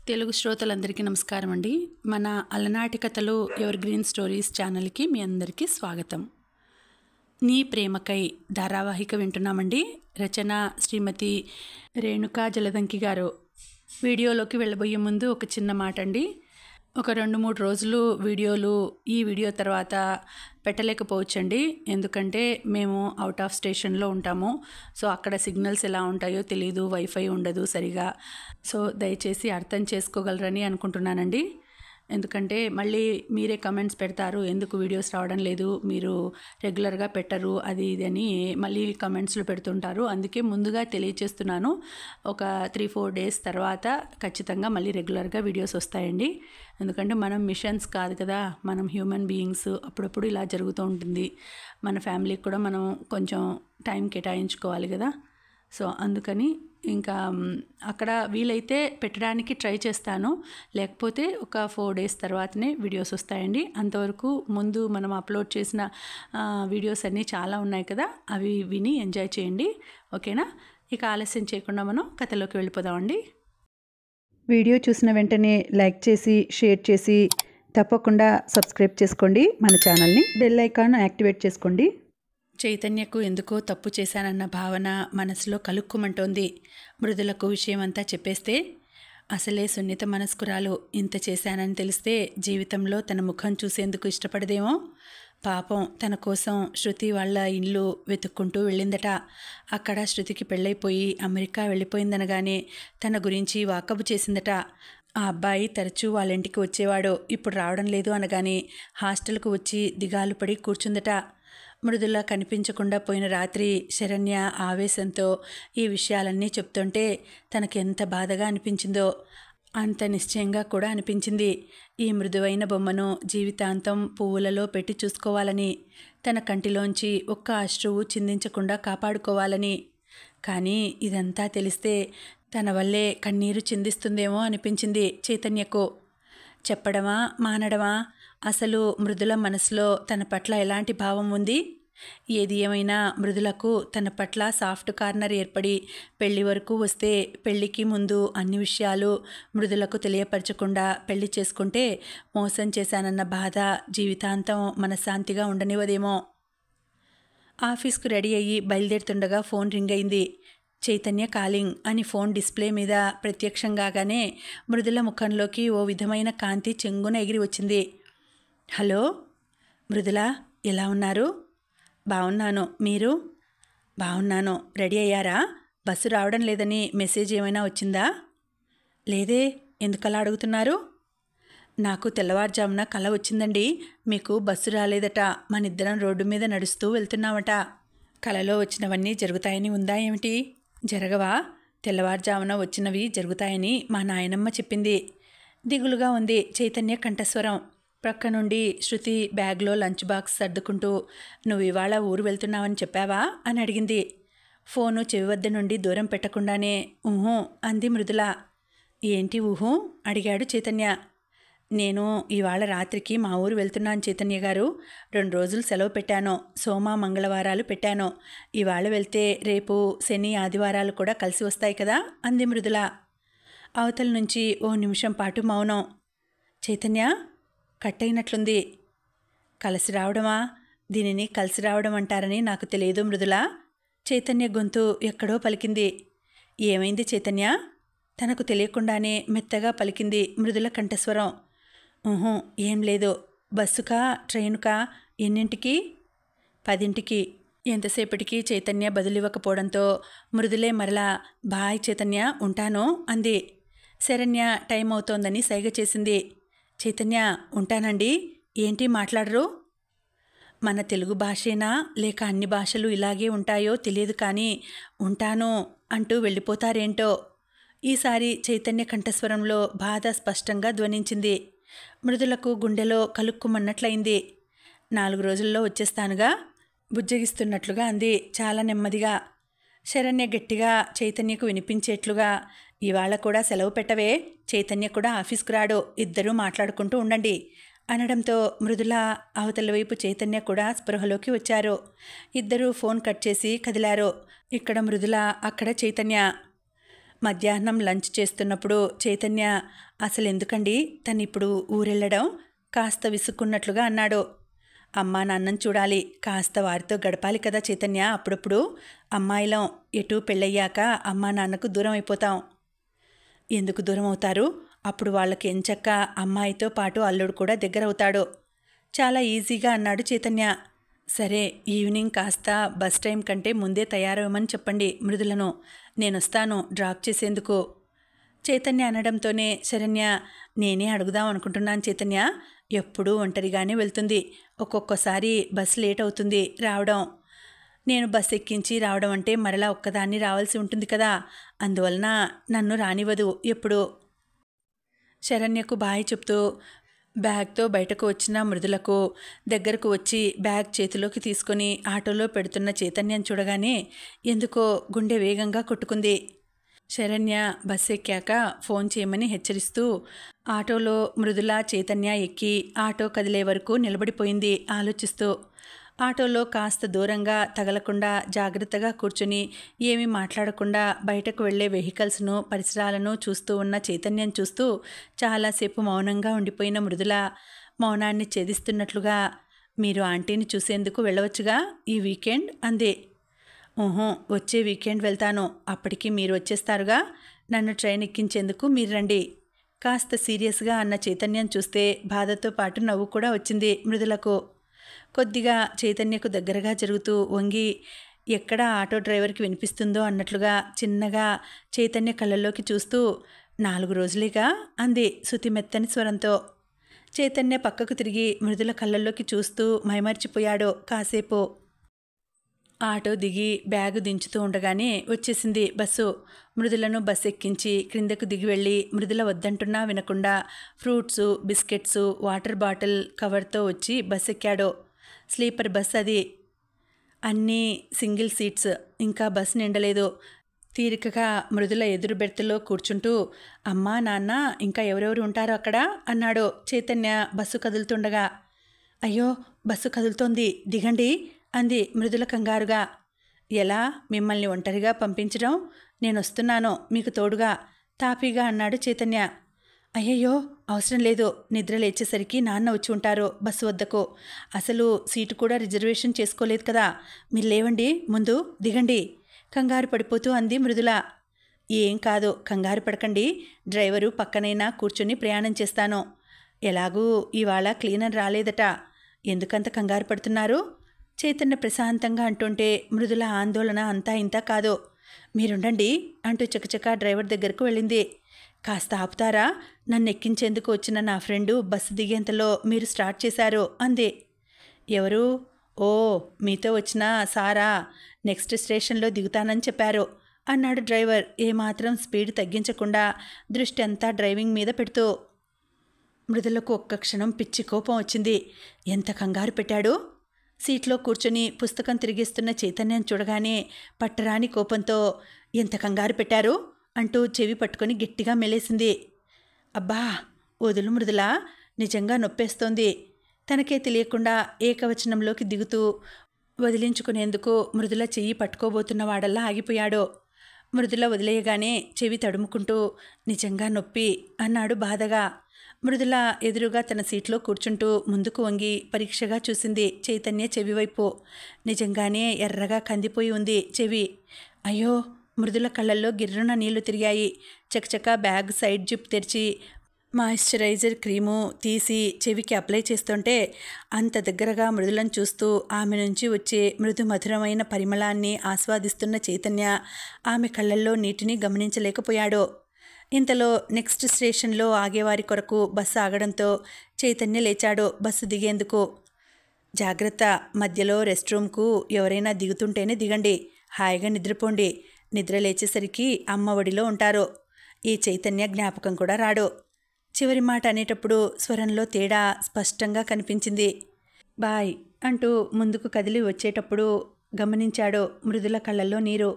తెలుగు శ్రోతలందరికీ నమస్కారం అండి. మన అలనాటి కథలు ఎవర్ గ్రీన్ స్టోరీస్ ఛానల్కి మీ అందరికీ స్వాగతం. నీ ప్రేమకై ధారావాహిక వింటున్నామండి. రచన శ్రీమతి రేణుకా జలదంకి గారు. వీడియోలోకి వెళ్ళబోయే ముందు ఒక చిన్న మాట అండి. ఒక 2-3 రోజులు ఈ వీడియో తర్వాత పెట్టలేకపోవచ్చండి. ఎందుకంటే మేము అవుట్ ఆఫ్ స్టేషన్లో ఉంటాము. సో అక్కడ సిగ్నల్స్ ఎలా ఉంటాయో తెలీదు, వైఫై ఉండదు సరిగా. సో దయచేసి అర్థం చేసుకోగలరని అనుకుంటున్నానండి. ఎందుకంటే మళ్ళీ మీరే కమెంట్స్ పెడతారు, ఎందుకు వీడియోస్ రావడం లేదు, మీరు రెగ్యులర్గా పెట్టరు, అది ఇది అని మళ్ళీ కమెంట్స్లో పెడుతుంటారు. అందుకే ముందుగా తెలియచేస్తున్నాను, ఒక 3-4 డేస్ తర్వాత ఖచ్చితంగా మళ్ళీ రెగ్యులర్గా వీడియోస్ వస్తాయండి. ఎందుకంటే మనం మిషన్స్ కాదు కదా, మనం హ్యూమన్ బీయింగ్స్. అప్పుడప్పుడు ఇలా జరుగుతూ ఉంటుంది. మన ఫ్యామిలీకి కూడా మనం కొంచెం టైం కేటాయించుకోవాలి కదా. సో అందుకని ఇంకా అక్కడ వీలైతే పెట్టడానికి ట్రై చేస్తాను, లేకపోతే ఒక 4 డేస్ తర్వాతనే వీడియోస్ వస్తాయండి. అంతవరకు ముందు మనం అప్లోడ్ చేసిన వీడియోస్ అన్నీ చాలా ఉన్నాయి కదా, అవి విని ఎంజాయ్ చేయండి. ఓకేనా? ఇక ఆలస్యం చేయకుండా మనం కథలోకి వెళ్ళిపోదామండి. వీడియో చూసిన వెంటనే లైక్ చేసి షేర్ చేసి తప్పకుండా సబ్స్క్రైబ్ చేసుకోండి మన ఛానల్ని. బెల్ ఐకాన్ యాక్టివేట్ చేసుకోండి. చైతన్యకు ఎందుకో తప్పు చేశానన్న భావన మనసులో కలుక్కుమంటోంది. మృదులకు విషయం అంతా చెప్పేస్తే, అసలే సున్నిత మనస్కురాలు, ఇంత చేశానని తెలిస్తే జీవితంలో తన ముఖం చూసేందుకు ఇష్టపడదేమో. పాపం తన కోసం శృతి వాళ్ళ ఇల్లు వెతుక్కుంటూ వెళ్ళిందట. అక్కడ శృతికి పెళ్ళైపోయి అమెరికా వెళ్ళిపోయిందనగానే తన గురించి వాకబు చేసిందట. ఆ అబ్బాయి తరచూ వాళ్ళ ఇంటికి వచ్చేవాడు, ఇప్పుడు రావడం లేదు అనగానే హాస్టల్కు వచ్చి దిగాలు పడి కూర్చుందట. మృదుల కనిపించకుండా పోయిన రాత్రి శరణ్య ఆవేశంతో ఈ విషయాలన్నీ చెప్తుంటే తనకెంత బాధగా అనిపించిందో అంత నిశ్చయంగా కూడా అనిపించింది. ఈ మృదువైన బొమ్మను జీవితాంతం పువ్వులలో పెట్టి చూసుకోవాలని, తన కంటిలోంచి ఒక్క అశ్రువు చిందించకుండా కాపాడుకోవాలని. కానీ ఇదంతా తెలిస్తే తన వల్లే కన్నీరు చిందిస్తుందేమో అనిపించింది చైతన్యకు. చెప్పడమా మానడమా? అసలు మృదుల మనసులో తన పట్ల ఎలాంటి భావం ఉంది? ఏది ఏమైనా మృదులకు తన పట్ల సాఫ్ట్ కార్నర్ ఏర్పడి పెళ్లి వరకు వస్తే, పెళ్లికి ముందు అన్ని విషయాలు మృదులకు తెలియపరచకుండా పెళ్లి చేసుకుంటే మోసం చేశానన్న బాధ జీవితాంతం మనశ్శాంతిగా ఉండనివ్వదేమో. ఆఫీస్కు రెడీ అయ్యి బయలుదేరుతుండగా ఫోన్ రింగ్ అయింది. చైతన్య కాలింగ్ అని ఫోన్ డిస్ప్లే మీద ప్రత్యక్షంగానే మృదుల ముఖంలోకి ఓ విధమైన కాంతి చెంగున ఎగిరి వచ్చింది. హలో మృదుల, ఎలా ఉన్నారు? బాగున్నాను, మీరు? బాగున్నాను. రెడీ అయ్యారా? బస్సు రావడం లేదని మెసేజ్ ఏమైనా వచ్చిందా? లేదే, ఎందుకలా అడుగుతున్నారు? నాకు తెల్లవారుజామున కల వచ్చిందండి, మీకు బస్సు రాలేదట, మనిద్దరం రోడ్డు మీద నడుస్తూ వెళ్తున్నామట. కలలో వచ్చినవన్నీ జరుగుతాయని ఉందా ఏమిటి? జరగవా? తెల్లవారుజామున వచ్చినవి జరుగుతాయని మా నాయనమ్మ చెప్పింది. దిగులుగా ఉంది చైతన్య కంఠస్వరం. ప్రక్క నుండి శృతి బ్యాగ్లో లంచ్ బాక్స్ సర్దుకుంటూ, నువ్వు ఇవాళ ఊరు వెళ్తున్నావని చెప్పావా అని అడిగింది. ఫోను చెవి వద్ద నుండి దూరం పెట్టకుండానే ఊహూ అంది మృదుల. ఏంటి ఊహూ అడిగాడు చైతన్య. నేను ఇవాళ రాత్రికి మా ఊరు వెళ్తున్నాను చైతన్య గారు. 2 రోజులు సెలవు పెట్టాను. సోమ మంగళవారాలు పెట్టాను. ఇవాళ వెళ్తే రేపు శని ఆదివారాలు కూడా కలిసి వస్తాయి కదా అంది మృదుల. అవతల నుంచి ఓ నిమిషం పాటు మౌనం. చైతన్య కట్ అయినట్లుంది. కలిసి రావడమా? దీనిని కలిసి రావడం అంటారని నాకు తెలియదు మృదుల. చైతన్య గొంతు ఎక్కడో పలికింది. ఏమైంది చైతన్య? తనకు తెలియకుండానే మెత్తగా పలికింది మృదుల కంఠస్వరం. ఊహూ ఏం లేదు. బస్సుకా ట్రైనుకా? ఎన్నింటికి? 10ంటికి. ఎంతసేపటికి చైతన్య బదులివ్వకపోవడంతో మృదులే మరలా బాయ్ చైతన్య, ఉంటాను అంది. శరణ్య టైం అవుతోందని సైగ చేసింది. చైతన్య ఉంటానండి, ఏంటి మాట్లాడరు? మన తెలుగు భాషేనా లేక అన్ని భాషలు ఇలాగే ఉంటాయో తెలియదు కానీ ఉంటాను అంటూ వెళ్ళిపోతారేంటో. ఈసారి చైతన్య కంఠస్వరంలో బాధ స్పష్టంగా ధ్వనించింది. మృదులకు గుండెలో కలుక్కుమన్నట్లయింది. 4 రోజుల్లో వచ్చేస్తానుగా బుజ్జగిస్తున్నట్లుగా అంది చాలా నెమ్మదిగా. శరణ్య గట్టిగా చైతన్యకు వినిపించేట్లుగా, ఇవాళ కూడా సెలవు పెట్టవే, చైతన్య కూడా ఆఫీస్కు రాడు, ఇద్దరూ మాట్లాడుకుంటూ ఉండండి అనడంతో మృదుల అవతల వైపు చైతన్య కూడా స్పృహలోకి వచ్చారు. ఇద్దరూ ఫోన్ కట్ చేసి కదిలారు. ఇక్కడ మృదుల, అక్కడ చైతన్య. మధ్యాహ్నం లంచ్ చేస్తున్నప్పుడు చైతన్య, అసలు ఎందుకండి తను ఇప్పుడు ఊరెళ్ళడం, కాస్త విసుక్కున్నట్లుగా అన్నాడు. అమ్మా నాన్నని చూడాలి, కాస్త వారితో గడపాలి కదా చైతన్య. అప్పుడప్పుడు అమ్మాయిలం ఎటు పెళ్ళయ్యాక అమ్మా నాన్నకు దూరం అయిపోతాం. ఎందుకు దూరం అవుతారు? అప్పుడు వాళ్ళకి ఎంచక్క అమ్మాయితో పాటు అల్లుడు కూడా దగ్గరవుతాడు. చాలా ఈజీగా అన్నాడు చైతన్య. సరే, ఈవినింగ్ కాస్త బస్ టైం కంటే ముందే తయారవ్వమని చెప్పండి మృదులను, నేనొస్తాను డ్రాప్ చేసేందుకు. చైతన్య అనడంతోనే శరణ్య, నేనే అడుగుదాం అనుకుంటున్నాను చైతన్య. ఎప్పుడూ ఒంటరిగానే వెళ్తుంది, ఒక్కొక్కసారి బస్ లేట్ అవుతుంది రావడం. నేను బస్ ఎక్కించి రావడం అంటే మరలా ఒక్కదాన్ని రావాల్సి ఉంటుంది కదా, అందువలన నన్ను రానివ్వదు ఎప్పుడు. శరణ్యకు బాయ్ చెప్తూ బ్యాగ్తో బయటకు వచ్చిన మృదులకు దగ్గరకు వచ్చి బ్యాగ్ చేతిలోకి తీసుకొని ఆటోలో పెడుతున్న చైతన్యం చూడగానే ఎందుకో గుండె వేగంగా కొట్టుకుంది. శరణ్య బస్ ఎక్కాక ఫోన్ చేయమని హెచ్చరిస్తూ ఆటోలో మృదుల చైతన్య ఎక్కి ఆటో కదిలే వరకు నిలబడిపోయింది ఆలోచిస్తూ. ఆటోలో కాస్త దూరంగా తగలకుండా జాగ్రత్తగా కూర్చుని ఏమీ మాట్లాడకుండా బయటకు వెళ్లే వెహికల్స్ను పరిసరాలను చూస్తూ ఉన్న చైతన్యం చూస్తూ చాలాసేపు మౌనంగా ఉండిపోయిన మృదుల మౌనాన్ని ఛేదిస్తున్నట్లుగా, మీరు ఆంటీని చూసేందుకు వెళ్ళవచ్చుగా ఈ వీకెండ్ అంది. వచ్చే వీకెండ్ వెళ్తాను, అప్పటికి మీరు వచ్చేస్తారుగా, నన్ను ట్రైన్ ఎక్కించేందుకు మీరు రండి. కాస్త సీరియస్గా అన్న చైతన్యం చూస్తే బాధతో పాటు నవ్వు కూడా వచ్చింది మృదులకు. కొద్దిగా చైతన్యకు దగ్గరగా జరుగుతూ వంగి ఎక్కడ ఆటో డ్రైవర్కి వినిపిస్తుందో అన్నట్లుగా చిన్నగా చైతన్య కళ్ళల్లోకి చూస్తూ 4 రోజులేగా అంది శృతిమెత్తని స్వరంతో. చైతన్య పక్కకు తిరిగి మృదుల కళ్ళల్లోకి చూస్తూ మైమర్చిపోయాడు కాసేపు. ఆటో దిగి బ్యాగు దించుతూ ఉండగానే వచ్చేసింది బస్సు. మృదులను బస్ ఎక్కించి క్రిందకు దిగి వెళ్ళి మృదుల వద్దంటున్నా వినకుండా ఫ్రూట్సు, బిస్కెట్సు, వాటర్ బాటిల్ కవర్తో వచ్చి బస్ ఎక్కాడు. స్లీపర్ బస్ అది, అన్నీ సింగిల్ సీట్స్. ఇంకా బస్ నిండలేదు. తీరికగా మృదుల ఎదురు బెర్త్లో కూర్చుంటూ అమ్మా నాన్న ఇంకా ఎవరెవరు ఉంటారో అక్కడ అన్నాడు చైతన్య బస్సు కదులుతుండగా. అయ్యో, బస్సు కదులుతోంది, దిగండి అంది మృదుల కంగారుగా. ఎలా మిమ్మల్ని ఒంటరిగా పంపించడం? నేనొస్తున్నాను మీకు తోడుగా తాపీగా అన్నాడు చైతన్య. అయ్యయ్యో, అవసరం లేదు, నిద్ర లేచేసరికి నాన్న వచ్చి ఉంటారు బస్సు వద్దకు. అసలు సీటు కూడా రిజర్వేషన్ చేసుకోలేదు కదా, మీరు లేవండి, ముందు దిగండి కంగారు పడిపోతూ అంది మృదుల. ఏం కాదు, కంగారు పడకండి, డ్రైవరు పక్కనైనా కూర్చొని ప్రయాణం చేస్తాను. ఎలాగూ ఇవాళ క్లీనర్ రాలేదట, ఎందుకంత కంగారు పడుతున్నారు? చైతన్య ప్రశాంతంగా అంటుంటే మృదుల ఆందోళన అంతా ఇంతా కాదు. మీరుండండి అంటూ చకచకా డ్రైవర్ దగ్గరకు వెళ్ళింది. కాస్త ఆపుతారా, నన్ను ఎక్కించేందుకు వచ్చిన నా ఫ్రెండు బస్సు దిగేంతలో మీరు స్టార్ట్ చేశారు అంది. ఎవరు? ఓ, మీతో వచ్చిన సారా, నెక్స్ట్ స్టేషన్లో దిగుతానని చెప్పారు అన్నాడు డ్రైవర్ ఏమాత్రం స్పీడ్ తగ్గించకుండా దృష్టి అంతా డ్రైవింగ్ మీద పెడుతూ. మృదులకు ఒక్క క్షణం పిచ్చి కోపం వచ్చింది. ఎంత కంగారు పెట్టాడు! సీట్లో కూర్చొని పుస్తకం తిరిగిస్తున్న చైతన్యం చూడగానే పట్టరాని కోపంతో ఎంత కంగారు పెట్టారు అంటూ చెవి పట్టుకొని గట్టిగా మెలేసింది. అబ్బా, వదులు మృదుల, నిజంగా నొప్పేస్తోంది. తనకే తెలియకుండా ఏకవచనంలోకి దిగుతూ వదిలించుకునేందుకు మృదుల చెయ్యి పట్టుకోబోతున్న వాడల్లా ఆగిపోయాడు. మృదుల వదిలేయగానే చెవి తడుముకుంటూ నిజంగా నొప్పి అన్నాడు బాధగా. మృదుల ఎదురుగా తన సీట్లో కూర్చుంటూ ముందుకు వంగి పరీక్షగా చూసింది చైతన్య చెవి వైపు. నిజంగానే ఎర్రగా కందిపోయి ఉంది చెవి. అయ్యో, మృదుల కళ్ళల్లో గిర్రున నీళ్లు తిరిగాయి. చకచకా బ్యాగ్ సైడ్ జిప్ తెరిచి మాయిశ్చరైజర్ క్రీము తీసి చెవికి అప్లై చేస్తుంటే అంత దగ్గరగా మృదులను చూస్తూ ఆమె నుంచి వచ్చే మృదు మధురమైన పరిమళాన్ని ఆస్వాదిస్తున్న చైతన్య ఆమె కళ్ళల్లో నీటిని గమనించలేకపోయాడు. ఇంతలో నెక్స్ట్ స్టేషన్లో ఆగేవారి కొరకు బస్సు ఆగడంతో చైతన్య లేచాడు బస్సు దిగేందుకు. జాగ్రత్త, మధ్యలో రెస్ట్ రూమ్కు ఎవరైనా దిగుతుంటేనే దిగండి, హాయిగా నిద్రపోండి, నిద్ర లేచేసరికి అమ్మ ఒడిలో ఉంటారు. ఈ చైతన్య జ్ఞాపకం కూడా రాడు. చివరి మాట అనేటప్పుడు స్వరంలో తేడా స్పష్టంగా కనిపించింది. బాయ్ అంటూ ముందుకు కదిలి వచ్చేటప్పుడు గమనించాడు మృదుల కళ్ళల్లో నీరు.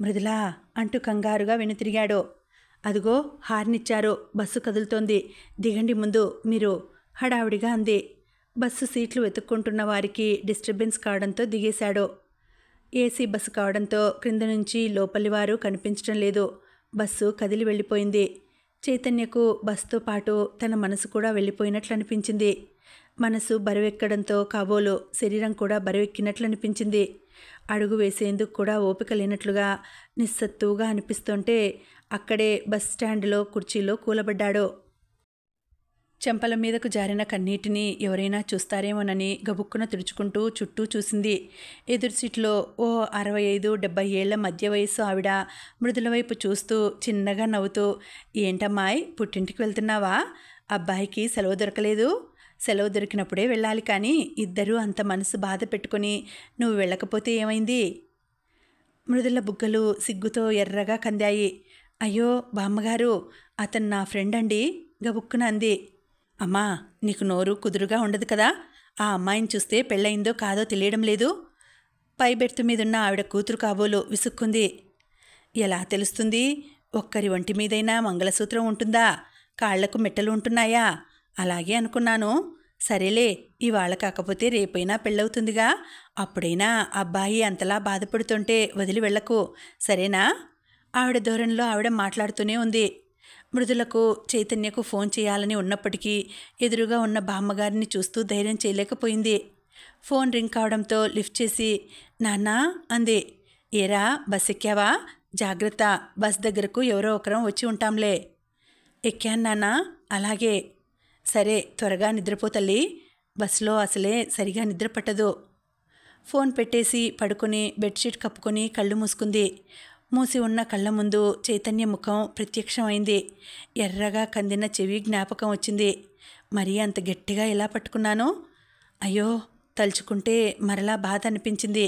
మృదులా అంటూ కంగారుగా వెనుతిరిగాడు. అదిగో హార్నిచ్చారు, బస్సు కదులుతోంది, దిగండి ముందు మీరు హడావుడిగా అంది. బస్సు సీట్లు వెతుక్కుంటున్న వారికి డిస్టర్బెన్స్ కావడంతో దిగేశాడు. ఏసీ బస్సు కావడంతో క్రింద నుంచి లోపలి వారు కనిపించడం లేదు. బస్సు కదిలి వెళ్ళిపోయింది. చైతన్యకు బస్సుతో పాటు తన మనసు కూడా వెళ్ళిపోయినట్లు అనిపించింది. మనసు బరువెక్కడంతో కాబోలు శరీరం కూడా బరువెక్కినట్లు అనిపించింది. అడుగు వేసేందుకు కూడా ఓపిక లేనట్లుగా నిస్సత్తువుగా అనిపిస్తుంటే అక్కడే బస్ స్టాండ్లో కుర్చీలో కూలబడ్డాడు. చెంపల మీదకు జారిన కన్నీటిని ఎవరైనా చూస్తారేమోనని గబుక్కున తుడుచుకుంటూ చుట్టూ చూసింది. ఎదురు సీట్లో ఓ 65-70 ఏళ్ల మధ్య వయస్సు ఆవిడ మృదుల వైపు చూస్తూ చిన్నగా నవ్వుతూ, ఏంటమ్మాయ్, పుట్టింటికి వెళ్తున్నావా? అబ్బాయికి సెలవు దొరకలేదు? సెలవు దొరికినప్పుడే వెళ్ళాలి, కానీ ఇద్దరూ అంత మనసు బాధ పెట్టుకుని నువ్వు వెళ్ళకపోతే ఏమైంది? మృదుల బుగ్గలు సిగ్గుతో ఎర్రగా కందాయి. అయ్యో బామ్మగారు, అతను నా ఫ్రెండ్ అండి, గబుక్కున అంది. అమ్మా, నీకు నోరు కుదురుగా ఉండదు కదా? ఆ అమ్మాయిని చూస్తే పెళ్ళయిందో కాదో తెలియడం లేదు. పై బెర్తు మీదున్న ఆవిడ కూతురు కాబోలు విసుక్కుంది. ఎలా తెలుస్తుంది? ఒక్కరి ఒంటి మీదైనా మంగళసూత్రం ఉంటుందా? కాళ్లకు మెట్టలు ఉంటున్నాయా? అలాగే అనుకున్నాను. సరేలే, ఇవాళ కాకపోతే రేపైనా పెళ్ళవుతుందిగా, అప్పుడైనా అబ్బాయి అంతలా బాధపడుతుంటే వదిలి వెళ్ళకు, సరేనా? ఆవిడ ధోరణిలో ఆవిడ మాట్లాడుతూనే ఉంది. మృదులకు చైతన్యకు ఫోన్ చేయాలని ఉన్నప్పటికీ ఎదురుగా ఉన్న బామ్మగారిని చూస్తూ ధైర్యం చేయలేకపోయింది. ఫోన్ రింగ్ కావడంతో లిఫ్ట్ చేసి నాన్నా అంది. ఏరా, బస్ ఎక్కావా? జాగ్రత్త, బస్ దగ్గరకు ఎవరో ఒకరం వచ్చి ఉంటాంలే. ఎక్కాను నాన్నా. అలాగే. సరే, త్వరగా నిద్రపో తల్లి, బస్సులో అసలే సరిగా నిద్ర పట్టదు. ఫోన్ పెట్టేసి పడుకుని బెడ్షీట్ కప్పుకొని కళ్ళు మూసుకుంది. మూసి ఉన్న కళ్ళ ముందు చైతన్య ముఖం ప్రత్యక్షమైంది. ఎర్రగా కందిన చెవి జ్ఞాపకం వచ్చింది. మరీ అంత గట్టిగా ఎలా పట్టుకున్నాను? అయ్యో, తలుచుకుంటే మరలా బాధ అనిపించింది.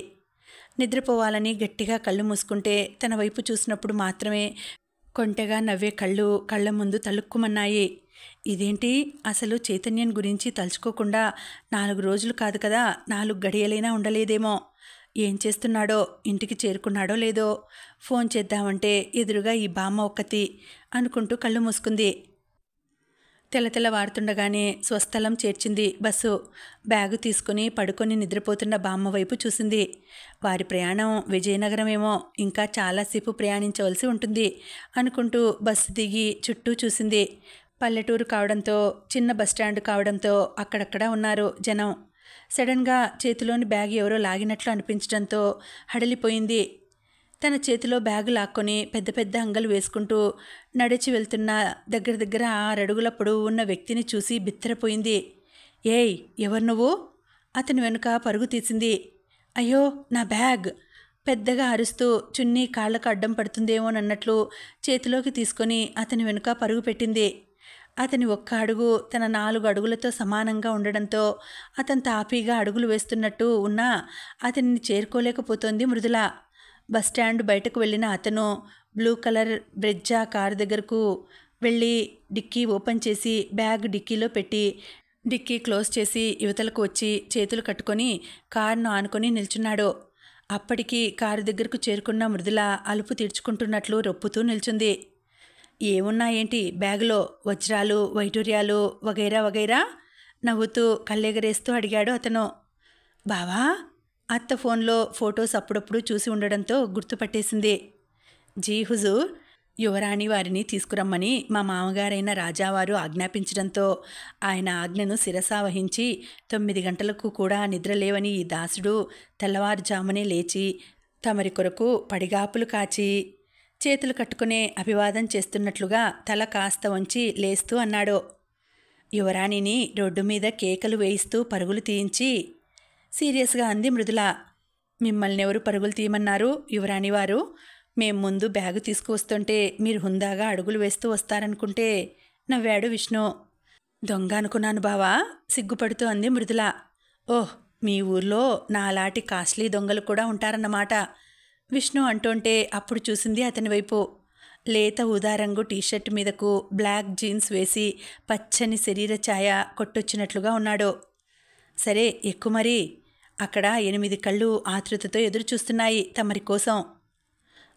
నిద్రపోవాలని గట్టిగా కళ్ళు మూసుకుంటే తన వైపు చూసినప్పుడు మాత్రమే కొంటెగా నవ్వే కళ్ళు కళ్ళ ముందు తలుక్కుమన్నాయి. ఇదేంటి, అసలు చైతన్యం గురించి తలుచుకోకుండా 4 రోజులు కాదు కదా, 4 గడియలైనా ఉండలేదేమో. ఏం చేస్తున్నాడో, ఇంటికి చేరుకున్నాడో లేదో, ఫోన్ చేద్దామంటే ఎదురుగా ఈ బామ్మ ఒక్కతి అనుకుంటూ కళ్ళు మూసుకుంది. తెల్లవారుతుండగానే స్వస్థలం చేర్చింది బస్సు. బ్యాగు తీసుకుని పడుకొని నిద్రపోతున్న బామ్మ వైపు చూసింది. వారి ప్రయాణం విజయనగరమేమో, ఇంకా చాలాసేపు ప్రయాణించవలసి ఉంటుంది అనుకుంటూ బస్సు దిగి చుట్టూ చూసింది. పల్లెటూరు కావడంతో, చిన్న బస్టాండ్ కావడంతో అక్కడక్కడ ఉన్నారు జనం. సడన్గా చేతిలోని బ్యాగ్ ఎవరో లాగినట్లు అనిపించడంతో హడలిపోయింది. తన చేతిలో బ్యాగు లాక్కొని పెద్ద పెద్ద అంగలు వేసుకుంటూ నడిచి వెళ్తున్న దగ్గర 6 అడుగుల పొడవు ఉన్న వ్యక్తిని చూసి బిత్తరపోయింది. ఏయ్, ఎవరు నువ్వు? అతని వెనుక పరుగు తీసింది. అయ్యో, నా బ్యాగ్! పెద్దగా అరుస్తూ చున్నీ కాళ్లకు అడ్డం పడుతుందేమోనన్నట్లు చేతిలోకి తీసుకొని అతని వెనుక పరుగు పెట్టింది. అతని ఒక్క అడుగు తన 4 అడుగులతో సమానంగా ఉండడంతో అతను తాపీగా అడుగులు వేస్తున్నట్టు ఉన్నా అతనిని చేరుకోలేకపోతోంది మృదుల. బస్టాండ్ బయటకు వెళ్ళిన అతను బ్లూ కలర్ బ్రెజ్జా కారు దగ్గరకు వెళ్ళి డిక్కీ ఓపెన్ చేసి బ్యాగ్ డిక్కీలో పెట్టి డిక్కీ క్లోజ్ చేసి యువతలకు వచ్చి చేతులు కట్టుకొని కారును ఆనుకొని నిల్చున్నాడు. అప్పటికి కారు దగ్గరకు చేరుకున్న మృదుల అలుపు తీర్చుకుంటున్నట్లు రొప్పుతూ నిల్చుంది. ఏమున్నాయేంటి బ్యాగులో? వజ్రాలు, వైడూర్యాలు వగైరా వగైరా నవ్వుతూ కళ్ళెగరేస్తూ అడిగాడు అతను. బావా? అత్త ఫోన్లో ఫొటోస్ అప్పుడప్పుడు చూసి ఉండడంతో గుర్తుపట్టేసింది. జీ హుజూర్, యువరాణి వారిని తీసుకురమ్మని మా మామగారైన రాజావారు ఆజ్ఞాపించడంతో ఆయన ఆజ్ఞను శిరసావహించి 9 గంటలకు కూడా నిద్రలేవని ఈ దాసుడు తెల్లవారుజామునే లేచి తమరి కొరకు పడిగాపులు కాచి చేతులు కట్టుకునే అభివాదం చేస్తున్నట్లుగా తల కాస్త వంచి లేస్తూ అన్నాడు. యువరాణిని రోడ్డు మీద కేకలు వేయిస్తూ పరుగులు తీయించి సీరియస్గా అంది మృదుల. మిమ్మల్ని ఎవరు పరుగులు తీయమన్నారు యువరాణివారు? మేం ముందు బ్యాగు తీసుకువస్తుంటే మీరు హుందాగా అడుగులు వేస్తూ వస్తారనుకుంటే నవ్వాడు విష్ణు. దొంగ అనుకున్నాను బావా, సిగ్గుపడుతూ అంది మృదుల. ఓహ్, మీ ఊర్లో నాలాంటి కాస్ట్లీ దొంగలు కూడా ఉంటారన్నమాట విష్ణు అంటుంటే అప్పుడు చూసింది అతని వైపు. లేత ఊదారంగు టీషర్ట్ మీదకు బ్లాక్ జీన్స్ వేసి పచ్చని శరీర ఛాయ కొట్టొచ్చినట్లుగా ఉన్నాడు. సరే, ఎక్కు మరి. అక్కడ 8 కళ్ళు ఆతృతతో ఎదురు చూస్తున్నాయి తమరి కోసం.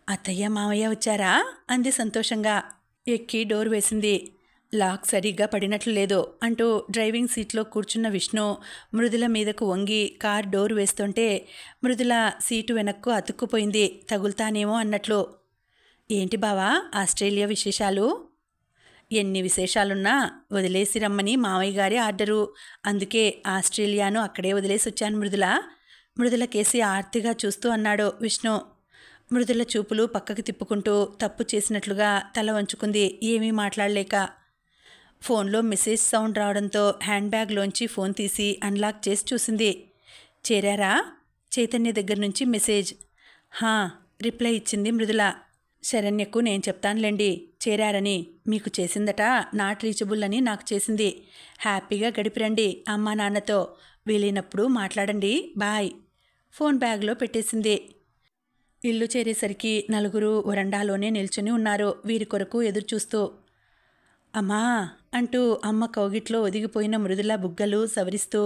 అత్తయ్య మామయ్య వచ్చారా? అంది సంతోషంగా. ఎక్కి డోర్ వేసింది. లాక్ సరిగ్గా పడినట్లు లేదు అంటూ డ్రైవింగ్ సీట్లో కూర్చున్న విష్ణు మృదుల మీదకు వంగి కార్ డోర్ వేస్తుంటే మృదుల సీటు వెనక్కు అతుక్కుపోయింది, తగులుతానేమో అన్నట్లు. ఏంటి బావా ఆస్ట్రేలియా విశేషాలు? ఎన్ని విశేషాలున్నా వదిలేసి రమ్మని మావయ్య గారి ఆర్డరు. అందుకే ఆస్ట్రేలియాను అక్కడే వదిలేసి వచ్చాను మృదుల. మృదుల కేసి ఆర్తిగా చూస్తూ అన్నాడు విష్ణు. మృదుల చూపులు పక్కకి తిప్పుకుంటూ తప్పు చేసినట్లుగా తల వంచుకుంది, ఏమీ మాట్లాడలేక. ఫోన్లో మెసేజ్ సౌండ్ రావడంతో హ్యాండ్ బ్యాగ్లోంచి ఫోన్ తీసి అన్లాక్ చేసి చూసింది. చేరారా? చైతన్య దగ్గర నుంచి మెసేజ్. హా, రిప్లై ఇచ్చింది మృదుల. శరణ్యకు నేను చెప్తానులేండి చేరారని. మీకు చేసిందట, నాట్ రీచబుల్ అని నాకు చేసింది. హ్యాపీగా గడిపిరండి అమ్మా నాన్నతో. వీలైనప్పుడు మాట్లాడండి, బాయ్. ఫోన్ బ్యాగ్లో పెట్టేసింది. ఇల్లు చేరేసరికి నలుగురు వరండాలోనే నిల్చుని ఉన్నారు, వీరి కొరకు ఎదురుచూస్తూ. అమ్మా అంటూ అమ్మ కౌగిట్లో ఒదిగిపోయిన మృదుల బుగ్గలు సవరిస్తూ,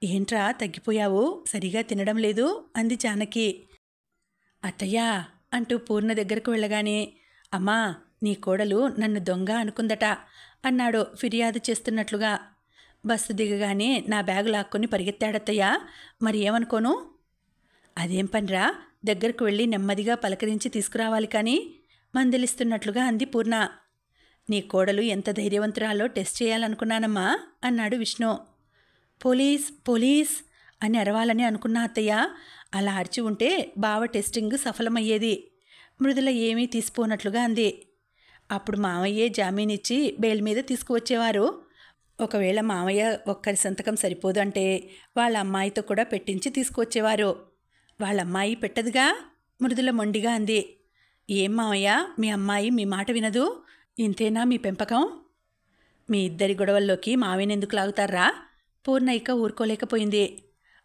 ఏంట్రా తగ్గిపోయావు, సరిగా తినడం లేదు అంది జానకి. అత్తయ్యా అంటూ పూర్ణ దగ్గరకు వెళ్ళగానే, అమ్మా నీ కోడలు నన్ను దొంగ అనుకుందట అన్నాడు ఫిర్యాదు చేస్తున్నట్లుగా. బస్సు దిగగానే నా బ్యాగు లాక్కొని పరిగెత్తాడత్తయ్యా, మరి ఏమనుకోను? అదేం పనిరా, దగ్గరకు వెళ్ళి నెమ్మదిగా పలకరించి తీసుకురావాలి కానీ మందలిస్తున్నట్లుగా అంది పూర్ణ. నీ కోడలు ఎంత ధైర్యవంతురాలో టెస్ట్ చేయాలనుకున్నానమ్మా అన్నాడు విష్ణు. పోలీస్ పోలీస్ అని అరవాలని అనుకున్నా అత్తయ్య. అలా అరిచి ఉంటే బావ టెస్టింగ్ సఫలమయ్యేది. మృదుల ఏమీ తీసిపోనట్లుగా అంది. అప్పుడు మామయ్యే జామీనిచ్చి బెయిల్ మీద తీసుకువచ్చేవారు. ఒకవేళ మామయ్య ఒక్కరి సంతకం సరిపోదు అంటే వాళ్ళ అమ్మాయితో కూడా పెట్టించి తీసుకువచ్చేవారు. వాళ్ళ అమ్మాయి పెట్టదుగా, మృదుల మొండిగా అంది. ఏం మామయ్య, మీ అమ్మాయి మీ మాట వినదు? ఇంతేనా మీ పెంపకం? మీ ఇద్దరి గొడవల్లోకి మావినెందుకు లాగుతారా? పూర్ణ ఇక ఊరుకోలేకపోయింది.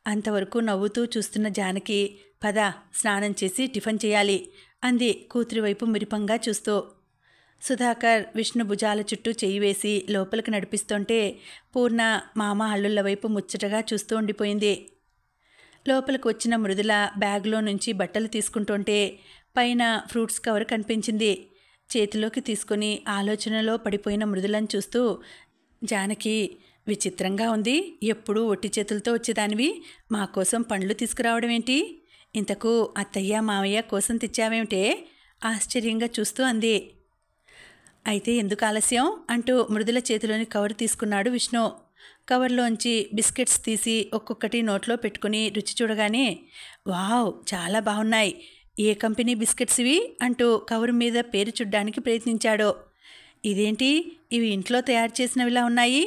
అంతవరకు నవ్వుతూ చూస్తున్న జానకి, పద స్నానం చేసి టిఫిన్ చేయాలి అంది కూతురి వైపు మురిపంగా చూస్తూ. సుధాకర్ విష్ణు భుజాల చుట్టూ చెయ్యి వేసి లోపలికి నడిపిస్తుంటే పూర్ణ మామ అల్లుళ్ళ వైపు ముచ్చటగా చూస్తూ ఉండిపోయింది. లోపలికి వచ్చిన మృదుల బ్యాగ్లో నుంచి బట్టలు తీసుకుంటుంటే పైన ఫ్రూట్స్ కవర్ కనిపించింది. చేతిలోకి తీసుకుని ఆలోచనలో పడిపోయిన మృదులను చూస్తూ, జానకి విచిత్రంగా ఉంది, ఎప్పుడూ ఒట్టి చేతులతో వచ్చేదానివి మా కోసం పండ్లు తీసుకురావడం ఏంటి? ఇంతకు అత్తయ్య మావయ్య కోసం తెచ్చావేమిటే ఆశ్చర్యంగా చూస్తూ అంది. అయితే ఎందుకు ఆలస్యం అంటూ మృదుల చేతిలోని కవర్ తీసుకున్నాడు విష్ణు. కవర్లోంచి బిస్కెట్స్ తీసి ఒక్కొక్కటి నోట్లో పెట్టుకుని రుచి చూడగానే, వావ్ చాలా బాగున్నాయి, ఏ కంపెనీ బిస్కెట్స్ ఇవి అంటూ కవర్ మీద పేరు చూడ్డానికి ప్రయత్నించాడు. ఇదేంటి, ఇవి ఇంట్లో తయారు చేసినవిలా ఉన్నాయి,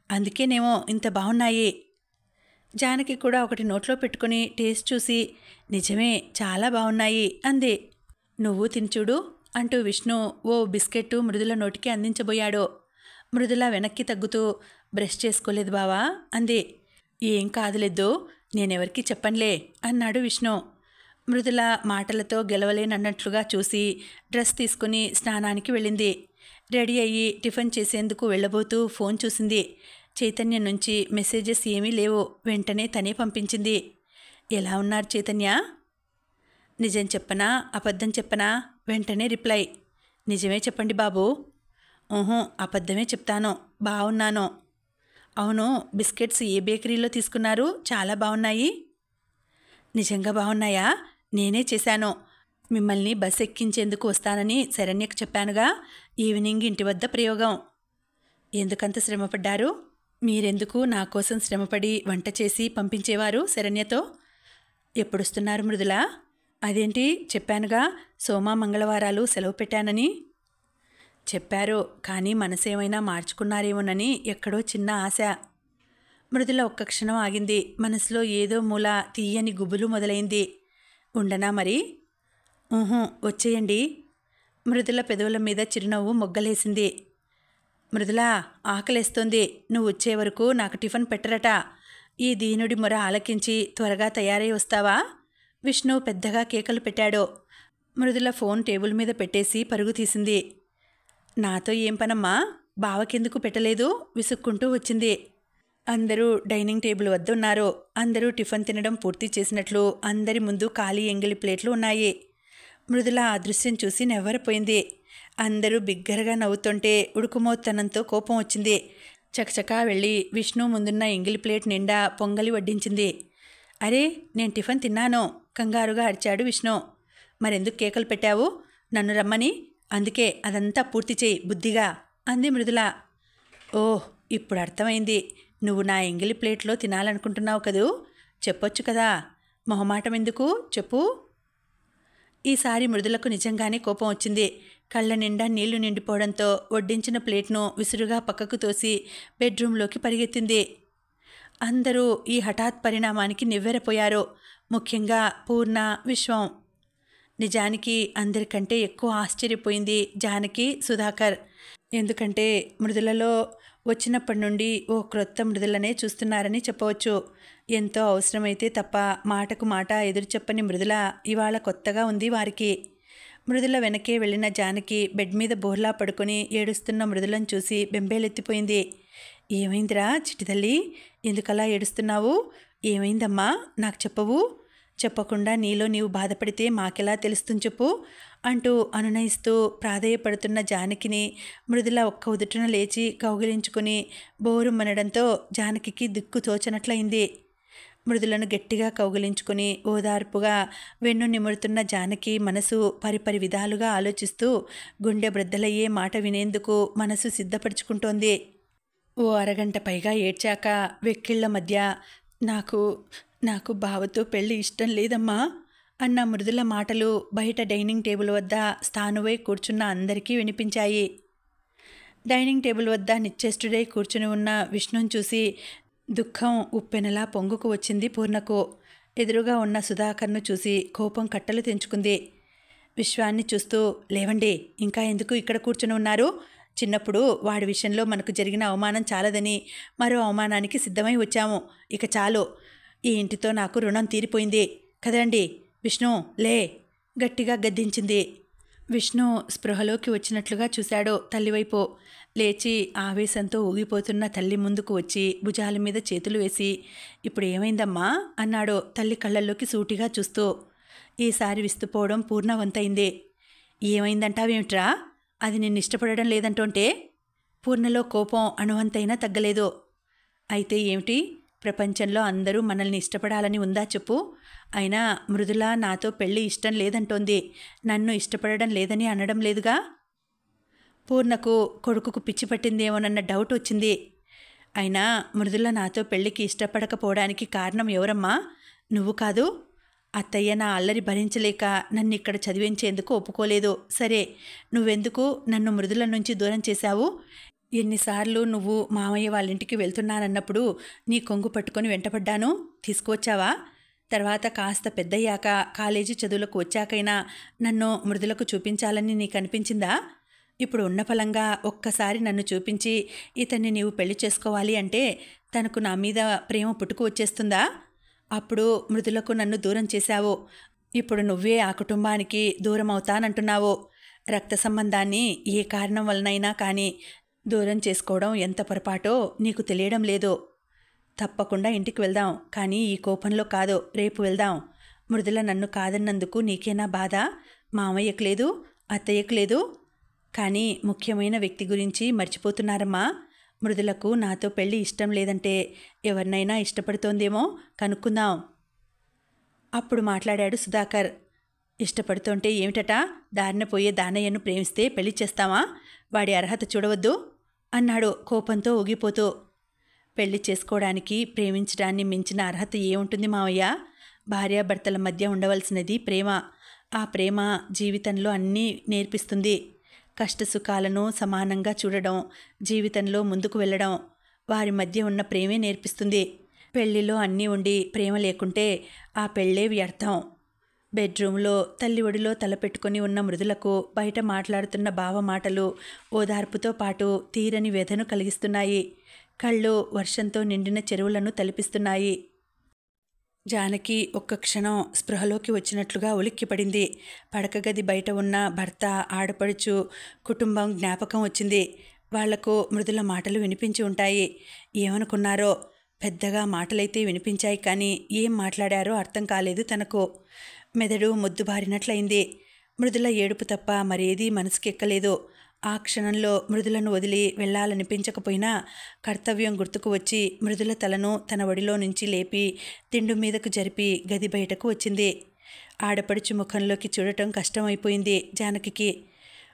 అందుకేనేమో ఇంత బాగున్నాయి. జానకి కూడా ఒకటి నోట్లో పెట్టుకుని టేస్ట్ చూసి, నిజమే చాలా బాగున్నాయి అంది. నువ్వు తినిచూడు అంటూ విష్ణు ఓ బిస్కెట్టు మృదుల నోటికి అందించబోయాడు. మృదుల వెనక్కి తగ్గుతూ, బ్రష్ చేసుకోలేదు బావా అంది. ఏం కాదులేదు, నేనెవరికి చెప్పనులే అన్నాడు విష్ణు. మృదుల మాటలతో గెలవలేనన్నట్లుగా చూసి డ్రెస్ తీసుకుని స్నానానికి వెళ్ళింది. రెడీ అయ్యి టిఫిన్ చేసేందుకు వెళ్ళబోతూ ఫోన్ చూసింది. చైతన్య నుంచి మెసేజెస్ ఏమీ లేవు. వెంటనే తనే పంపించింది. ఎలా ఉన్నారు చైతన్య? నిజం చెప్పనా అబద్ధం చెప్పనా? వెంటనే రిప్లై. నిజమే చెప్పండి బాబు. అబద్ధమే చెప్తాను, బాగున్నాను. అవును, బిస్కెట్స్ ఏ బేకరీలో తీసుకున్నారు? చాలా బాగున్నాయి. నిజంగా బాగున్నాయా? నేనే చేశాను. మిమ్మల్ని బస్ ఎక్కించేందుకు వస్తానని శరణ్యకు చెప్పానుగా, ఈవినింగ్ ఇంటి వద్ద ప్రయోగం. ఎందుకంత శ్రమపడ్డారు? మీరెందుకు నా కోసం శ్రమపడి వంట చేసి పంపించేవారు శరణ్యతో? ఎప్పుడొస్తున్నారు మృదుల? అదేంటి, చెప్పానుగా సోమ మంగళవారాలు సెలవు పెట్టానని. చెప్పారు, కానీ మనసేమైనా మార్చుకున్నారేమోనని ఎక్కడో చిన్న ఆశ. మృదుల ఒక్క క్షణం ఆగింది. మనసులో ఏదో మూల తీయని గుబులు మొదలైంది. ఉండనా మరి? వచ్చేయండి. మృదుల పెదవుల మీద చిరునవ్వు మొగ్గలేసింది. మృదుల ఆకలేస్తోంది, నువ్వు వచ్చే వరకు నాకు టిఫిన్ పెట్టరట. ఈ దీనుడి మొర ఆలకించి త్వరగా తయారై వస్తావా? విష్ణు పెద్దగా కేకలు పెట్టాడు. మృదుల ఫోన్ టేబుల్ మీద పెట్టేసి పరుగు తీసింది. నాతో ఏం పనమ్మా, బావకెందుకు పెట్టలేదు విసుక్కుంటూ వచ్చింది. అందరూ డైనింగ్ టేబుల్ వద్ద ఉన్నారు. అందరూ టిఫిన్ తినడం పూర్తి చేసినట్లు అందరి ముందు ఖాళీ ఎంగిలి ప్లేట్లు ఉన్నాయి. మృదుల ఆ దృశ్యం చూసి నెవ్వరపోయింది. అందరూ బిగ్గరగా నవ్వుతుంటే ఉడుకుమోత్తనంతో కోపం వచ్చింది. చకచకా వెళ్ళి విష్ణు ముందున్న ఎంగిలి ప్లేట్ నిండా పొంగలి వడ్డించింది. అరే, నేను టిఫిన్ తిన్నాను కంగారుగా అరిచాడు విష్ణు. మరెందుకు కేకలు పెట్టావు? నన్ను రమ్మని అందుకే అదంతా పూర్తి చేయి బుద్ధిగా అంది మృదుల. ఓహ్, ఇప్పుడు అర్థమైంది. నువ్వు నా ఎంగిలి ప్లేట్లో తినాలనుకుంటున్నావు కదూ. చెప్పొచ్చు కదా, మొహమాటం ఎందుకు, చెప్పు. ఈసారి మృదులకు నిజంగానే కోపం వచ్చింది. కళ్ళ నిండా నీళ్లు నిండిపోవడంతో వడ్డించిన ప్లేట్ను విసురుగా పక్కకు తోసి బెడ్రూంలోకి పరిగెత్తింది. అందరూ ఈ హఠాత్ పరిణామానికి నివ్వెరపోయారు. ముఖ్యంగా పూర్ణ, విశ్వం. నిజానికి అందరికంటే ఎక్కువ ఆశ్చర్యపోయింది జానకి, సుధాకర్. ఎందుకంటే మృదులలో వచ్చినప్పటి నుండి ఓ క్రొత్త మృదులనే చూస్తున్నారని చెప్పవచ్చు. ఎంతో అవసరమైతే తప్ప మాటకు మాట ఎదురు చెప్పని మృదుల ఇవాళ కొత్తగా ఉంది వారికి. మృదుల వెనకే వెళ్ళిన జానకి బెడ్ మీద బోర్లా పడుకొని ఏడుస్తున్న మృదులను చూసి బెంబేలెత్తిపోయింది. ఏమైందిరా చిట్టి తల్లి, ఎందుకలా ఏడుస్తున్నావు? ఏమైందమ్మా, నాకు చెప్పవు? చెప్పకుండా నీలో నీవు బాధపడితే మాకెలా తెలుస్తుంది చెప్పు అంటూ అనునయిస్తూ ప్రాధేయపడుతున్న జానకిని మృదుల ఒక్క ఉదుటున లేచి కౌగిలించుకుని బోరుమనడంతో జానకికి దిక్కు తోచనట్లయింది. మృదులను గట్టిగా కౌగిలించుకుని ఓదార్పుగా వెన్ను నిమురుతున్న జానకి మనసు పరిపరి విధాలుగా ఆలోచిస్తూ గుండె బ్రద్దలయ్యే మాట వినేందుకు మనసు సిద్ధపరుచుకుంటోంది. ఓ అరగంట పైగా ఏడ్చాక వెక్కిళ్ల మధ్య నాకు బావతో పెళ్ళి ఇష్టం లేదమ్మా అన్న మృదుల మాటలు బయట డైనింగ్ టేబుల్ వద్ద స్థానువై కూర్చున్న అందరికీ వినిపించాయి. డైనింగ్ టేబుల్ వద్ద నిశ్చేష్టుడై కూర్చుని ఉన్న విష్ణుని చూసి దుఃఖం ఉప్పెనలా పొంగుకు వచ్చింది పూర్ణకు. ఎదురుగా ఉన్న సుధాకర్ను చూసి కోపం కట్టలు తెంచుకుంది. విశ్వాన్ని చూస్తూ, లేవండి, ఇంకా ఎందుకు ఇక్కడ కూర్చుని ఉన్నారు? చిన్నప్పుడు వాడి విషయంలో మనకు జరిగిన అవమానం చాలదని మరో అవమానానికి సిద్ధమై వచ్చాము. ఇక చాలు. ఈ ఇంటితో నాకు రుణం తీరిపోయింది కదండి. విష్ణు, లే, గట్టిగా గద్దించింది. విష్ణు స్పృహలోకి వచ్చినట్లుగా చూశాడు తల్లివైపు. లేచి ఆవేశంతో ఊగిపోతున్న తల్లి ముందుకు వచ్చి భుజాల మీద చేతులు వేసి, ఇప్పుడు ఏమైందమ్మా అన్నాడు తల్లి కళ్ళల్లోకి సూటిగా చూస్తూ. ఈసారి విస్తుపోవడం పూర్ణవంతైంది. ఏమైందంటావేమిట్రా? అది నిన్ను ఇష్టపడడం లేదంటుంటే? పూర్ణలో కోపం అణువంతైనా తగ్గలేదు. అయితే ఏమిటి? ప్రపంచంలో అందరూ మనల్ని ఇష్టపడాలని ఉందా చెప్పు? అయినా మృదుల నాతో పెళ్ళి ఇష్టం లేదంటోంది. నన్ను ఇష్టపడడం లేదని అనడం లేదుగా? పూర్ణకు కొడుకుకు పిచ్చి పట్టిందేమోనన్న డౌట్ వచ్చింది. అయినా మృదుల నాతో పెళ్ళికి ఇష్టపడకపోవడానికి కారణం ఎవరమ్మా? నువ్వు కాదు. అత్తయ్య నా అల్లరి భరించలేక నన్ను ఇక్కడ చదివించేందుకు ఒప్పుకోలేదు. సరే, నువ్వెందుకు నన్ను మృదుల నుంచి దూరం చేశావు? ఎన్నిసార్లు నువ్వు మామయ్య వాళ్ళ ఇంటికి వెళ్తున్నానన్నప్పుడు నీ కొంగు పట్టుకొని వెంటపడ్డాను, తీసుకువచ్చావా? తర్వాత కాస్త పెద్దయ్యాక కాలేజీ చదువులకు వచ్చాకైనా నన్ను మృదులకు చూపించాలని నీకు అనిపించిందా? ఇప్పుడు ఉన్న ఫలంగా ఒక్కసారి నన్ను చూపించి ఇతన్ని నీవు పెళ్లి చేసుకోవాలి అంటే తనకు నా మీద ప్రేమ పుట్టుకు వచ్చేస్తుందా? అప్పుడు మృదులకు నన్ను దూరం చేశావు. ఇప్పుడు నువ్వే ఆ కుటుంబానికి దూరం అవుతానంటున్నావు. రక్త సంబంధాన్ని ఏ కారణం వలనైనా కానీ దూరం చేసుకోవడం ఎంత పొరపాటో నీకు తెలియడం లేదు. తప్పకుండా ఇంటికి వెళ్దాం, కానీ ఈ కోపంలో కాదు, రేపు వెళ్దాం. మృదుల నన్ను కాదన్నందుకు నీకేనా బాధ? మామయ్యకు లేదు, అత్తయ్యకు లేదు. కానీ ముఖ్యమైన వ్యక్తి గురించి మర్చిపోతున్నారమ్మా. మృదులకు నాతో పెళ్ళి ఇష్టం లేదంటే ఎవరినైనా ఇష్టపడుతోందేమో కనుక్కుందాం. అప్పుడు మాట్లాడాడు సుధాకర్. ఇష్టపడుతుంటే ఏమిటట? దారిన పోయే దానయ్యను ప్రేమిస్తే పెళ్లి చేస్తావా? వాడి అర్హత చూడవద్దు అన్నాడు కోపంతో ఊగిపోతూ. పెళ్లి చేసుకోవడానికి ప్రేమించడాన్ని మించిన అర్హత ఏముంటుంది మావయ్య? భార్యాభర్తల మధ్య ఉండవలసినది ప్రేమ. ఆ ప్రేమ జీవితంలో అన్నీ నేర్పిస్తుంది. కష్టసుఖాలను సమానంగా చూడడం, జీవితంలో ముందుకు వెళ్ళడం వారి మధ్య ఉన్న ప్రేమే నేర్పిస్తుంది. పెళ్లిలో అన్నీ ఉండి ప్రేమ లేకుంటే ఆ పెళ్ళే వ్యర్థం. బెడ్రూమ్లో తల్లి ఒడిలో తలపెట్టుకుని ఉన్న మృదులకు బయట మాట్లాడుతున్న బావ మాటలు ఓదార్పుతో పాటు తీరని వ్యధను కలిగిస్తున్నాయి. కళ్ళు వర్షంతో నిండిన చెరువులను తలిపిస్తున్నాయి. జానకి ఒక్క క్షణం స్పృహలోకి వచ్చినట్లుగా ఉలిక్కిపడింది. పడకగది బయట ఉన్న భర్త, ఆడపడుచు, కుటుంబం జ్ఞాపకం వచ్చింది. వాళ్లకు మృదుల మాటలు వినిపించి ఉంటాయి. ఏమనుకున్నారో? పెద్దగా మాటలైతే వినిపించాయి, కానీ ఏం మాట్లాడారో అర్థం కాలేదు తనకు. మెదడు మొద్దుబారినట్లయింది. మృదుల ఏడుపు తప్ప మరేదీ మనసుకెక్కలేదు. ఆ క్షణంలో మృదులను వదిలి వెళ్లాలనిపించకపోయినా కర్తవ్యం గుర్తుకు వచ్చి మృదుల తలను తన ఒడిలో నుంచి లేపి దిండు మీదకు జరిపి గది బయటకు వచ్చింది. ఆడపడుచు ముఖంలోకి చూడటం కష్టమైపోయింది జానకికి.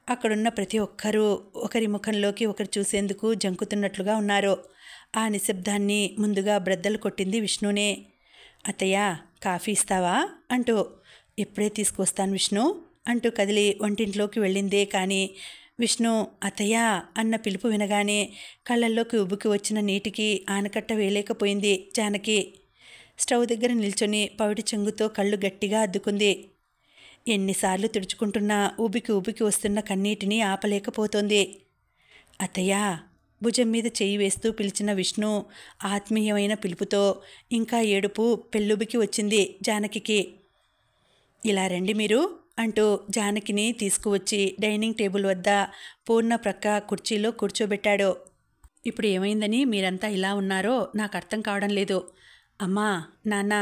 అక్కడున్న ప్రతి ఒక్కరూ ఒకరి ముఖంలోకి ఒకరు చూసేందుకు జంకుతున్నట్లుగా ఉన్నారు. ఆ నిశ్శబ్దాన్ని ముందుగా బ్రద్దలు కొట్టింది విష్ణునే. అత్తయ్య, కాఫీ ఇస్తావా అంటూ. ఎప్పుడే తీసుకొస్తాను విష్ణు అంటూ కదిలి వంటింట్లోకి వెళ్ళిందే కానీ విష్ణు అత్తయ్య అన్న పిలుపు వినగానే కళ్ళల్లోకి ఉబ్బుకి వచ్చిన నీటికి ఆనకట్ట వేయలేకపోయింది జానకి. స్టవ్ దగ్గర నిల్చొని పవిటి చెంగుతో కళ్ళు గట్టిగా అద్దుకుంది. ఎన్నిసార్లు తుడుచుకుంటున్నా ఉబికి వస్తున్న కన్నీటిని ఆపలేకపోతోంది. అత్తయ్య, భుజం మీద చెయ్యి వేస్తూ పిలిచిన విష్ణు ఆత్మీయమైన పిలుపుతో ఇంకా ఏడుపు పెళ్ళుబికి వచ్చింది జానకికి. ఇలా రండి మీరు అంటూ జానకిని తీసుకువచ్చి డైనింగ్ టేబుల్ వద్ద పూర్ణ ప్రక్క కుర్చీలో కూర్చోబెట్టాడు. ఇప్పుడు ఏమైందని మీరంతా ఇలా ఉన్నారో నాకు అర్థం కావడం లేదు. అమ్మా, నాన్న,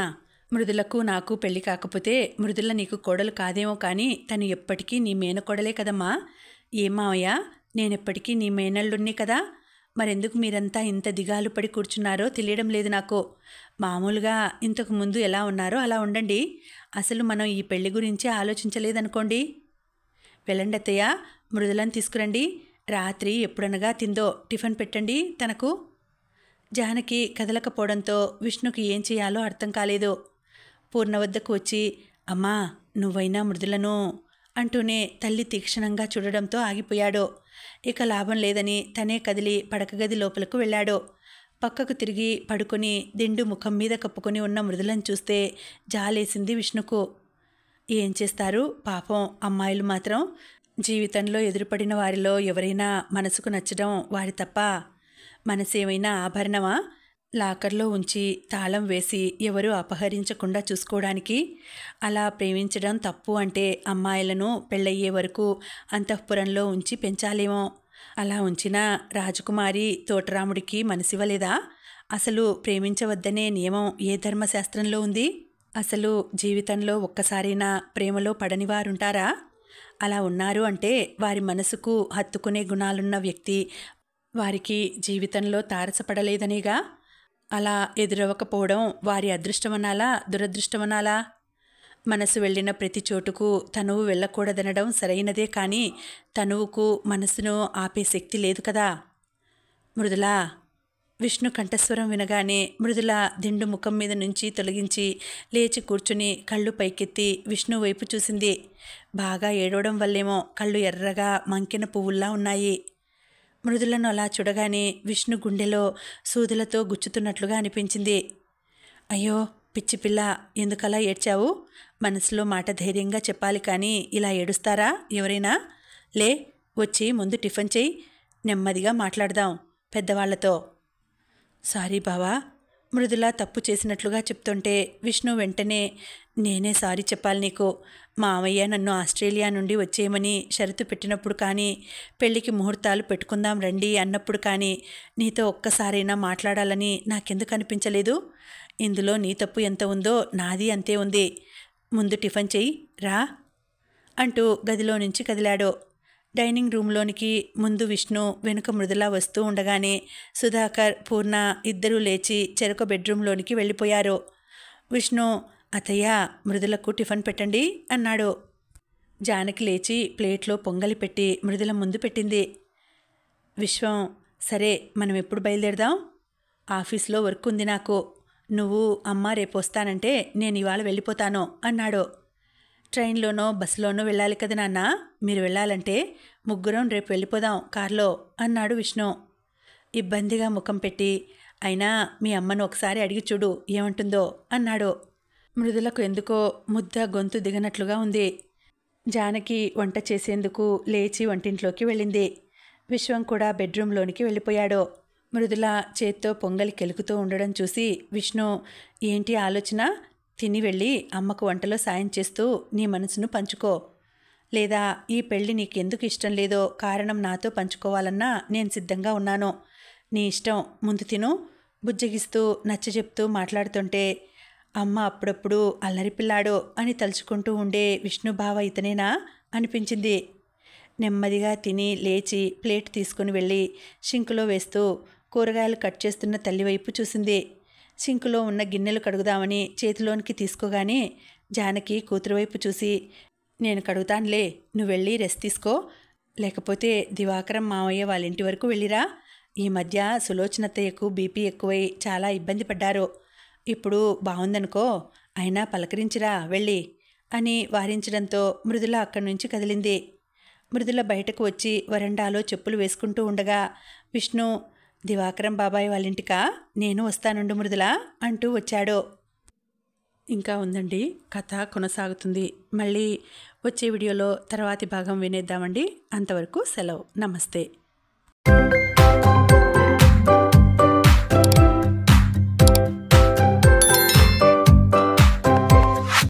మృదులకు నాకు పెళ్లి కాకపోతే మృదుల నీకు కోడలు కాదేమో కానీ తను ఎప్పటికీ నీ మేనకోడలే కదమ్మా. ఏమావయ్య, నేనెప్పటికీ నీ మేనల్లుణ్ణి కదా. మరెందుకు మీరంతా ఇంత దిగాలు పడి కూర్చున్నారో తెలియడం లేదు నాకు. మామూలుగా ఇంతకు ముందు ఎలా ఉన్నారో అలా ఉండండి. అసలు మనం ఈ పెళ్లి గురించి ఆలోచించలేదనుకోండి. వెళ్ళండి అత్తయ్య, మృదులను తీసుకురండి. రాత్రి ఎప్పుడనగా తిందో టిఫిన్ పెట్టండి తనకు. జానకి కదలకపోవడంతో విష్ణుకి ఏం చేయాలో అర్థం కాలేదు. పూర్ణ వద్దకు వచ్చి అమ్మా, నువ్వైనా మృదులను అంటూనే తల్లి తీక్షణంగా చూడడంతో ఆగిపోయాడు. ఇక లాభం లేదని తనే కదిలి పడకగది లోపలకు వెళ్ళాడు. పక్కకు తిరిగి పడుకొని దిండు ముఖం మీద కప్పుకొని ఉన్న మృదులను చూస్తే జాలేసింది విష్ణుకు. ఏం చేస్తారు పాపం, అమ్మాయిలు మాత్రం జీవితంలో ఎదురుపడిన వారిలో ఎవరైనా మనసుకు నచ్చడం వారి తప్ప. మనసేమైనా ఆభరణమా? లాకర్లో ఉంచి తాళం వేసి ఎవరూ అపహరించకుండా చూసుకోవడానికి. అలా ప్రేమించడం తప్పు అంటే అమ్మాయిలను పెళ్ళయ్యే వరకు అంతఃపురంలో ఉంచి పెంచాలేమో. అలా ఉంచిన రాజకుమారి తోటరాముడికి మనసివ్వలేదా? అసలు ప్రేమించవద్దనే నియమం ఏ ధర్మశాస్త్రంలో ఉంది? అసలు జీవితంలో ఒక్కసారైనా ప్రేమలో పడని వారుంటారా? అలా ఉన్నారు అంటే వారి మనసుకు హత్తుకునే గుణాలున్న వ్యక్తి వారికి జీవితంలో తారసపడలేదనేగా. అలా ఎదురవ్వకపోవడం వారి అదృష్టమనాలా, దురదృష్టమనాలా? మనసు వెళ్ళిన ప్రతి చోటుకు తనువు వెళ్ళకూడదనడం సరైనదే కానీ తనువుకు మనసును ఆపే శక్తి లేదు కదా. మృదులా. విష్ణు కంఠస్వరం వినగానే మృదుల దిండు ముఖం మీద నుంచి తొలగించి లేచి కూర్చుని కళ్ళు పైకెత్తి విష్ణు వైపు చూసింది. బాగా ఏడవడం వల్లేమో కళ్ళు ఎర్రగా మంకిన పువ్వుల్లా ఉన్నాయి. మృదులను అలా చూడగానే విష్ణు గుండెలో సూదులతో గుచ్చుతున్నట్లుగా అనిపించింది. అయ్యో పిచ్చిపిల్ల, ఎందుకలా ఏడ్చావు? మనసులో మాట ధైర్యంగా చెప్పాలి కానీ ఇలా ఏడుస్తారా ఎవరైనా? లే, వచ్చి ముందు టిఫిన్ చెయ్యి, నెమ్మదిగా మాట్లాడదాం పెద్దవాళ్లతో. సారీ బావా, మృదుల తప్పు చేసినట్లుగా చెప్తుంటే విష్ణు వెంటనే నేనే సారీ చెప్పాలి నీకు. మావయ్య నన్ను ఆస్ట్రేలియా నుండి వచ్చేయమని షరతు పెట్టినప్పుడు కానీ, పెళ్లికి ముహూర్తాలు పెట్టుకుందాం రండి అన్నప్పుడు కానీ నీతో ఒక్కసారైనా మాట్లాడాలని నాకెందుకు అనిపించలేదు? ఇందులో నీ తప్పు ఎంత ఉందో నాది అంతే ఉంది. ముందు టిఫిన్ చెయ్యి రా అంటూ గదిలో నుంచి కదిలాడు. డైనింగ్ రూమ్లోనికి ముందు విష్ణు, వెనుక మృదుల వస్తూ ఉండగానే సుధాకర్, పూర్ణ ఇద్దరూ లేచి చెరొక బెడ్రూమ్లోనికి వెళ్ళిపోయారు. విష్ణు అత్తయ్య, మృదులకు టిఫిన్ పెట్టండి అన్నాడు. జానకి లేచి ప్లేట్లో పొంగలి పెట్టి మృదుల ముందు పెట్టింది. విశ్వం, సరే మనం ఎప్పుడు బయలుదేరదాం? ఆఫీస్లో వర్క్ ఉంది నాకు. నువ్వు అమ్మ రేపు వస్తానంటే నేను ఇవాళ వెళ్ళిపోతాను అన్నాడు. ట్రైన్లోనో బస్సులోనో వెళ్ళాలి కదా నాన్న. మీరు వెళ్ళాలంటే ముగ్గురం రేపు వెళ్ళిపోదాం కార్లో అన్నాడు విష్ణు. ఇబ్బందిగా ముఖం పెట్టి అయినా మీ అమ్మను ఒకసారి అడిగి చూడు ఏమంటుందో అన్నాడు. మృదులకు ఎందుకో ముద్ద గొంతు దిగనట్లుగా ఉంది. జానకి వంట చేసేందుకు లేచి వంటింట్లోకి వెళ్ళింది. విశ్వం కూడా బెడ్రూమ్లోనికి వెళ్ళిపోయాడు. మృదుల చేత్తో పొంగలి కెలుకుతూ ఉండడం చూసి విష్ణు, ఏంటి ఆలోచన? తిని వెళ్ళి అమ్మకు వంటలో సాయం చేస్తూ నీ మనసును పంచుకో. లేదా ఈ పెళ్ళి నీకెందుకు ఇష్టం లేదో కారణం నాతో పంచుకోవాలన్నా నేను సిద్ధంగా ఉన్నాను. నీ ఇష్టం, ముందు తిను. బుజ్జగిస్తూ నచ్చజెప్తూ మాట్లాడుతుంటే అమ్మ అప్పుడప్పుడు అల్లరిపిల్లాడో అని తలుచుకుంటూ ఉండే విష్ణుబావ ఇతనేనా అనిపించింది. నెమ్మదిగా తిని లేచి ప్లేట్ తీసుకుని వెళ్ళి షింకులో వేస్తూ కూరగాయలు కట్ చేస్తున్న తల్లివైపు చూసింది. సింకులో ఉన్న గిన్నెలు కడుగుదామని చేతిలోనికి తీసుకోగానే జానకి కూతురు వైపు చూసి, నేను కడుగుతానులే, నువ్వు వెళ్ళి రెస్ట్ తీసుకో, లేకపోతే దివాకరం మావయ్య వాళ్ళ ఇంటి వరకు వెళ్ళిరా. ఈ మధ్య సులోచనత్తయ్యకు బీపీ ఎక్కువై చాలా ఇబ్బంది పడ్డారు. ఇప్పుడు బాగుందనుకో, అయినా పలకరించిరా వెళ్ళి అని వారించడంతో మృదుల అక్కడి నుంచి కదిలింది. మృదుల బయటకు వచ్చి వరండాలో చెప్పులు వేసుకుంటూ ఉండగా విష్ణు, దివాకరం బాబాయ్ వాళ్ళింటికా, నేను వస్తానుండు మృదుల అంటూ వచ్చాడు. ఇంకా ఉందండి, కథ కొనసాగుతుంది. మళ్ళీ వచ్చే వీడియోలో తర్వాతి భాగం వినేద్దామండి. అంతవరకు సెలవు. నమస్తే.